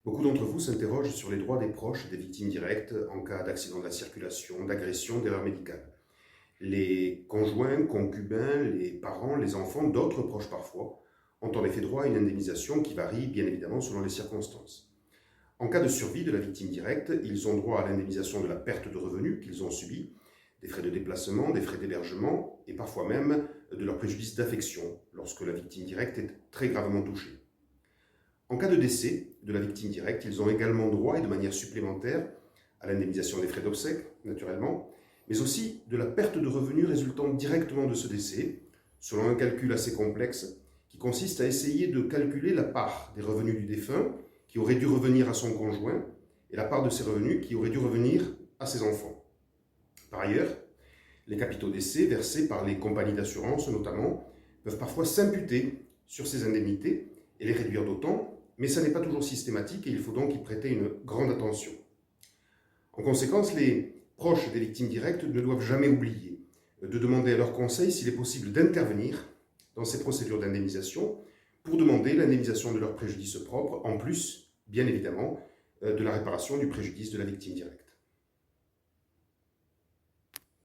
Beaucoup d'entre vous s'interrogent sur les droits des proches des victimes directes en cas d'accident de la circulation, d'agression, d'erreur médicale. Les conjoints, concubins, les parents, les enfants, d'autres proches parfois, ont en effet droit à une indemnisation qui varie bien évidemment selon les circonstances. En cas de survie de la victime directe, ils ont droit à l'indemnisation de la perte de revenus qu'ils ont subie, des frais de déplacement, des frais d'hébergement et parfois même de leur préjudice d'affection lorsque la victime directe est très gravement touchée. En cas de décès de la victime directe, ils ont également droit, et de manière supplémentaire, à l'indemnisation des frais d'obsèques, naturellement, mais aussi de la perte de revenus résultant directement de ce décès, selon un calcul assez complexe, qui consiste à essayer de calculer la part des revenus du défunt qui aurait dû revenir à son conjoint et la part de ses revenus qui aurait dû revenir à ses enfants. Par ailleurs, les capitaux décès versés par les compagnies d'assurance, notamment, peuvent parfois s'imputer sur ces indemnités et les réduire d'autant, mais ça n'est pas toujours systématique et il faut donc y prêter une grande attention. En conséquence, les proches des victimes directes ne doivent jamais oublier de demander à leur conseil s'il est possible d'intervenir dans ces procédures d'indemnisation pour demander l'indemnisation de leurs préjudices propres, en plus, bien évidemment, de la réparation du préjudice de la victime directe.